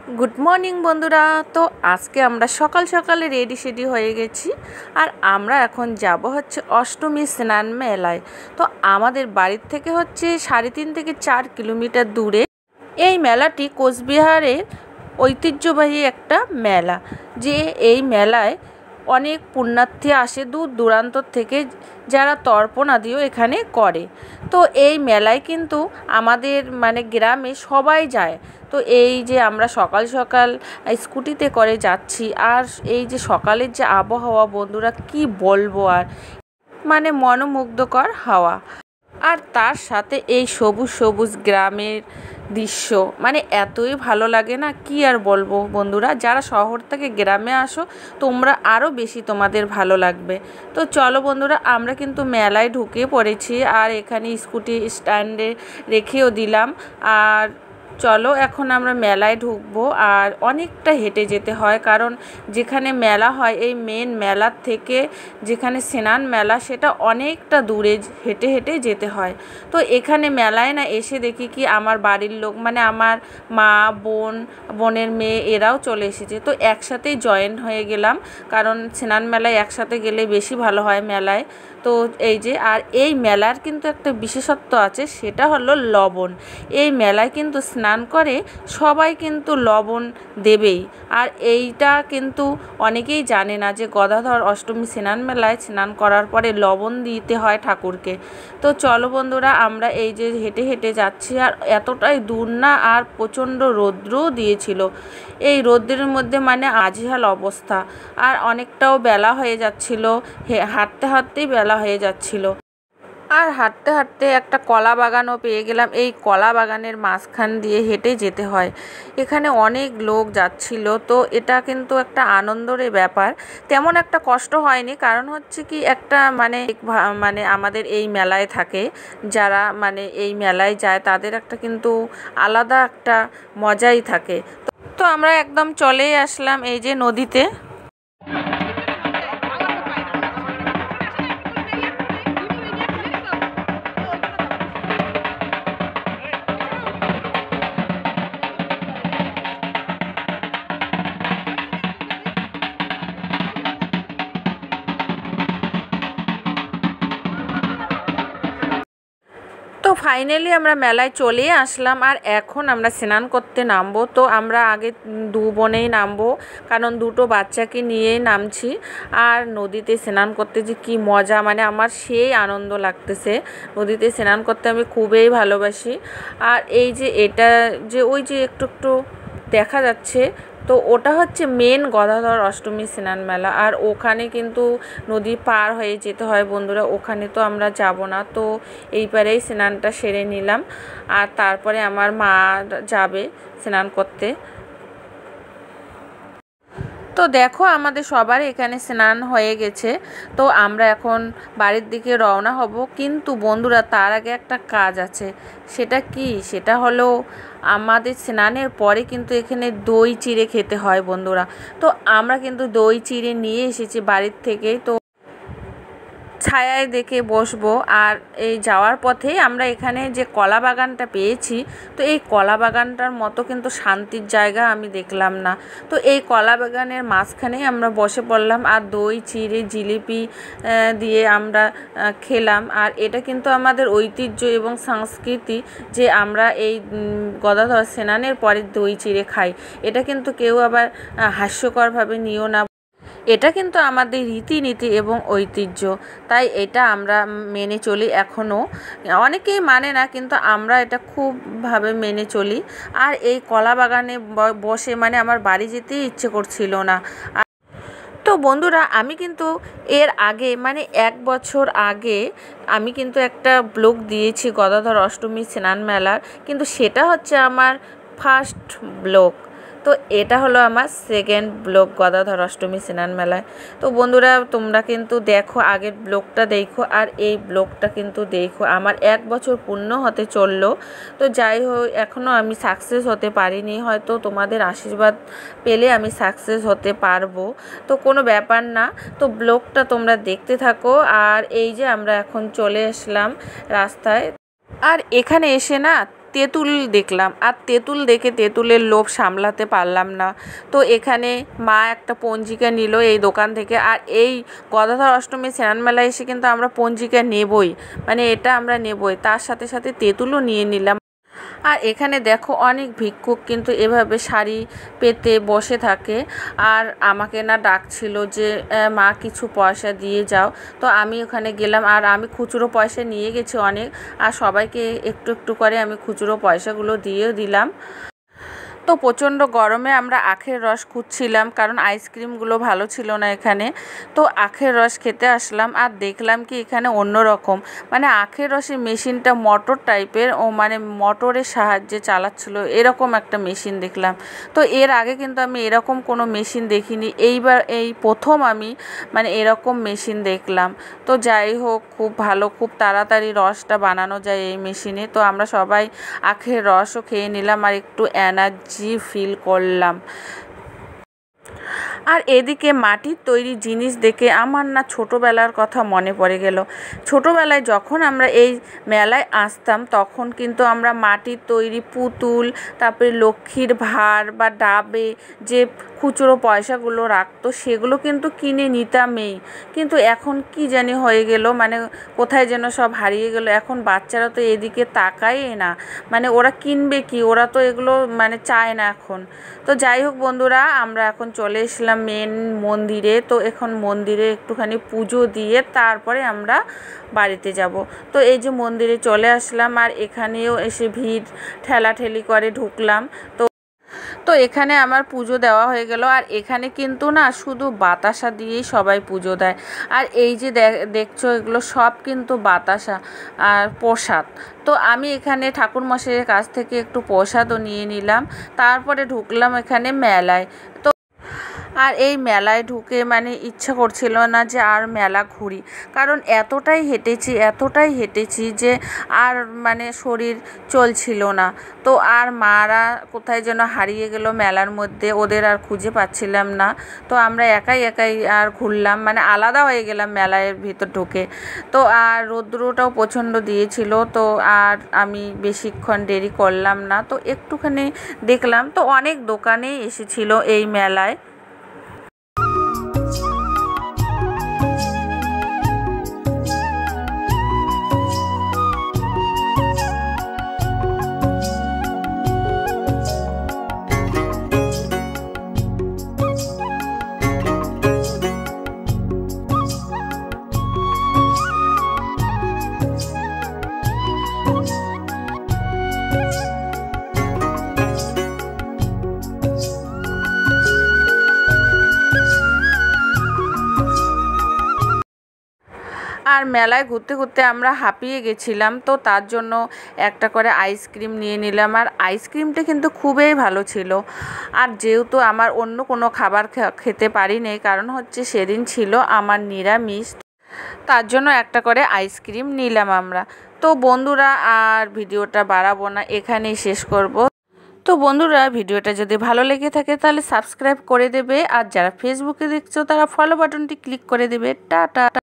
Good morning বন্ধুরা। তো আজকে আমরা সকাল সকালে রেডি হয়ে গেছি আর আমরা এখন যাব হচ্ছে অষ্টমী স্নান মেলায়। তো আমাদের বাড়ির থেকে হচ্ছে 3.5 থেকে 4 কিলোমিটার দূরে এই মেলাটি কোচবিহারের ঐতিহ্যবাহী একটা মেলা। যে এই মেলায় অনেক পুণ্যার্থী আসে দূর দূরান্ত থেকে, যারা তর্পণ আদিও এখানে করে। তো এই মেলায় কিন্তু আমাদের গ্রামে সবাই যায়। তো এই যে আমরা সকাল সকাল স্কুটিতে করে যাচ্ছি, আর এই যে সকালের যে আবহাওয়া বন্ধুরা কি বলবো, আর মনোমুগ্ধকর হাওয়া, আর তার সাথে এই সবুজ সবুজ গ্রামের দৃশ্য এতই ভালো লাগে না, কি আর বলবো বন্ধুরা। যারা শহর থেকে গ্রামে আসো তোমরা আরও বেশি তোমাদের ভালো লাগবে। তো চলো বন্ধুরা, আমরা কিন্তু মেলায় ঢুকে পড়েছি আর এখানে স্কুটি স্ট্যান্ডে রেখেও দিলাম। আর চলো এখন আমরা মেলায় ঢুকবো। আর অনেকটা হেঁটে যেতে হয়, কারণ যেখানে মেলা হয় এই মেন মেলার থেকে যেখানে স্নান মেলা সেটা অনেকটা দূরে হেঁটে হেঁটে যেতে হয়। তো এখানে মেলায় না এসে দেখি কি আমার বাড়ির লোক আমার মা, বোনের মেয়ে এরাও চলে এসেছে। তো একসাথেই জয়েন হয়ে গেলাম, কারণ স্নান মেলায় একসাথে গেলে বেশি ভালো হয় মেলায়। তো এই যে, আর এই মেলার কিন্তু একটা বিশেষত্ব আছে, সেটা হলো লবণ। এই মেলায় কিন্তু স্নান করে সবাই কিন্তু লবণ দেবেই। আর এইটা কিন্তু অনেকেই জানে না যে গদাধর অষ্টমী স্নান মেলায় স্নান করার পরে লবণ দিতে হয় ঠাকুরকে। তো চলো বন্ধুরা, আমরা এই যে হেঁটে হেঁটে যাচ্ছি, আর এতটাই দূর না, আর প্রচণ্ড রৌদ্রও দিয়েছিল। এই রৌদ্রের মধ্যে আজহাল অবস্থা, আর অনেকটাও বেলা হয়ে যাচ্ছিল, হাঁটতে হাঁটতেই বেলা হয়ে যাচ্ছিল। আর হাঁটতে হাঁটতে একটা কলা বাগানও পেয়ে গেলাম। এই কলা বাগানের মাঝখান দিয়ে হেঁটে যেতে হয়। এখানে অনেক লোক যাচ্ছিল, তো এটা কিন্তু একটা আনন্দের ব্যাপার। তেমন একটা কষ্ট হয়নি, কারণ হচ্ছে কি একটা আমাদের এই মেলায় থাকে, যারা এই মেলায় যায় তাদের একটা কিন্তু আলাদা একটা মজাই থাকে। তো আমরা একদম চলেই আসলাম এই যে নদীতে। তো ফাইনালি আমরা মেলায় চলে আসলাম, আর এখন আমরা স্নান করতে নামবো। তো আমরা আগে দু বোনেই নামবো, কারণ দুটো বাচ্চাকে নিয়েই নামছি। আর নদীতে স্নান করতে যে কি মজা, আমার সেই আনন্দ লাগতেছে। নদীতে স্নান করতে আমি খুবই ভালোবাসি। আর এই যে এটা যে ওই যে একটু একটু দেখা যাচ্ছে, তো ওটা হচ্ছে মেন গদাধর অষ্টমী স্নান মেলা। আর ওখানে কিন্তু নদী পার হয়ে যেতে হয় বন্ধুরা, ওখানে তো আমরা যাব না। তো এই পারেই স্নানটা সেরে নিলাম, আর তারপরে আমার মা যাবে স্নান করতে। তো দেখো আমাদের সবার এখানে স্নান হয়ে গেছে। তো আমরা এখন বাড়ির দিকে রওনা হব, কিন্তু বন্ধুরা তার আগে একটা কাজ আছে। সেটা কি? সেটা হলো আমাদের স্নানের পরে কিন্তু এখানে দই চিড়ে খেতে হয় বন্ধুরা। তো আমরা কিন্তু দই চিড়ে নিয়ে এসেছি বাড়ির থেকে। তো ছায়ায় দেখে বসবো। আর এই যাওয়ার পথেই আমরা এখানে যে কলা বাগানটা পেয়েছি, তো এই কলা বাগানটার মতো কিন্তু শান্তির জায়গা আমি দেখলাম না। তো এই কলা বাগানের মাঝখানেই আমরা বসে পড়লাম, আর দই চিড়ে জিলিপি দিয়ে আমরা খেলাম। আর এটা কিন্তু আমাদের ঐতিহ্য এবং সংস্কৃতি, যে আমরা এই গদাধর স্নানের পরে দই চিড়ে খাই। এটা কিন্তু কেউ আবার হাস্যকরভাবে নিও না, এটা কিন্তু আমাদের রীতিনীতি এবং ঐতিহ্য। তাই এটা আমরা মেনে চলি এখনও। অনেকেই মানে না, কিন্তু আমরা এটা খুবভাবে মেনে চলি। আর এই কলা বাগানে বসে আমার বাড়ি যেতেই ইচ্ছে করছিল না। তো বন্ধুরা, আমি কিন্তু এর আগে 1 বছর আগে আমি কিন্তু একটা ব্লগ দিয়েছি গদাধর অষ্টমী স্নান মেলার, কিন্তু সেটা হচ্ছে আমার ফার্স্ট ব্লগ। তো এটা হলো আমার সেকেন্ড ব্লগ গদাধর অষ্টমী স্নান মেলায়। তো বন্ধুরা, তোমরা কিন্তু দেখো, আগের ব্লগটা দেখো আর এই ব্লগটা কিন্তু দেখো। আমার 1 বছর পূর্ণ হতে চললো। তো যাই হোক, এখনও আমি সাকসেস হতে পারিনি, হয়তো তোমাদের আশীর্বাদ পেলে আমি সাকসেস হতে পারবো। তো কোনো ব্যাপার না। তো ব্লগটা তোমরা দেখতে থাকো। আর এই যে আমরা এখন চলে আসলাম রাস্তায়, আর এখানে এসে না তেঁতুল দেখলাম, আর তেঁতুল দেখে তেঁতুলের লোভ সামলাতে পারলাম না। তো এখানে মা একটা পঞ্জিকা নিল এই দোকান থেকে। আর এই গদাধর অষ্টমী স্নান মেলায় এসে কিন্তু আমরা পঞ্জিকা নেবই, মানে এটা আমরা নেবই, তার সাথে সাথে তেঁতুলও নিয়ে নিলাম। আর এখানে দেখো অনেক ভিক্ষুক কিন্তু এভাবে শাড়ি পেতে বসে থাকে। আর আমাকে না ডাকছিল যে মা কিছু পয়সা দিয়ে যাও। তো আমি ওখানে গেলাম, আর আমি খুচরো পয়সা নিয়ে গেছি অনেক, আর সবাইকে একটু একটু করে আমি খুচরো পয়সাগুলো দিয়ে দিলাম। তো প্রচণ্ড গরমে আমরা আখের রস খুঁজছিলাম, কারণ আইসক্রিমগুলো ভালো ছিল না এখানে। তো আখের রস খেতে আসলাম, আর দেখলাম কি এখানে অন্য রকম, মানে আখের রসের মেশিনটা মোটর টাইপের, ও মানে মোটরের সাহায্যে চালাচ্ছিল, এরকম একটা মেশিন দেখলাম। তো এর আগে কিন্তু আমি এরকম কোনো মেশিন দেখিনি, এইবার এই প্রথম আমি মানে এরকম মেশিন দেখলাম। তো যাই হোক, খুব ভালো, খুব তাড়াতাড়ি রসটা বানানো যায় এই মেশিনে। তো আমরা সবাই আখের রসও খেয়ে নিলাম, আর একটু এনার্জি ফিল করলাম। আর এদিকে মাটির তৈরি জিনিস দেখে আমার না ছোটোবেলার কথা মনে পড়ে গেল। ছোটোবেলায় যখন আমরা এই মেলায় আসতাম, তখন কিন্তু আমরা মাটির তৈরি পুতুল, তারপরে লক্ষ্মীর ভাঁড় বা ডাবে যে খুচরো পয়সাগুলো রাখতো, সেগুলো কিন্তু কিনে নিতামই। কিন্তু এখন কি জানি হয়ে গেল, মানে কোথায় যেন সব হারিয়ে গেল। এখন বাচ্চারা তো এদিকে তাকায় না, মানে ওরা কিনবে কি, ওরা তো এগুলো মানে চায় না এখন। তো যাই হোক বন্ধুরা, আমরা এখন চলে এসলাম মেন মন্দিরে। তো এখন মন্দিরে একটুখানি পুজো দিয়ে তারপরে আমরা বাড়িতে যাব। তো এই যে মন্দিরে চলে আসলাম, আর এখানেও এসে ভিড় ঠেলাঠেলি করে ঢুকলাম। তো এখানে আমার পুজো দেওয়া হয়ে গেল। আর এখানে কিন্তু না শুধু বাতাসা দিয়েই সবাই পুজো দেয়। আর এই যে দেখছো এগুলো সব কিন্তু বাতাসা আর প্রসাদ। তো আমি এখানে ঠাকুরমশাইয়ের কাছ থেকে একটু প্রসাদও নিয়ে নিলাম, তারপরে ঢুকলাম এখানে মেলায়। তো আর এই মেলায় ঢুকে মানে ইচ্ছা করছিল না যে আর মেলা ঘুরি, কারণ এতটাই হেঁটেছি যে আর মানে শরীর চলছিল না। তো আর মারা কোথায় যেন হারিয়ে গেল মেলার মধ্যে, ওদের আর খুঁজে পাচ্ছিলাম না। তো আমরা একাই আর ঘুরলাম, মানে আলাদা হয়ে গেলাম মেলার ভিতর ঢুকে। তো আর রৌদ্রটাও প্রচণ্ড দিয়েছিল, তো আর আমি বেশিক্ষণ দেরি করলাম না, তো একটুখানি দেখলাম। তো অনেক দোকানেই এসেছিল এই মেলায়। আর মেলায় ঘুরতে ঘুরতে আমরা হাঁপিয়ে গেছিলাম, তো তার জন্য একটা করে আইসক্রিম নিয়ে নিলাম। আর আইসক্রিমটা কিন্তু খুবই ভালো ছিল। আর যেহেতু আমার অন্য কোনো খাবার খেতে পারিনি, কারণ হচ্ছে সেদিন ছিল আমার নিরামিষ, তার জন্য একটা করে আইসক্রিম নিলাম আমরা। তো বন্ধুরা, আর ভিডিওটা বাড়াবো না, এখানেই শেষ করব। তো বন্ধুরা, ভিডিওটা যদি ভালো লেগে থাকে তাহলে সাবস্ক্রাইব করে দেবে, আর যারা ফেসবুকে দেখছো তারা ফলো বাটনটি ক্লিক করে দেবে। টাটা।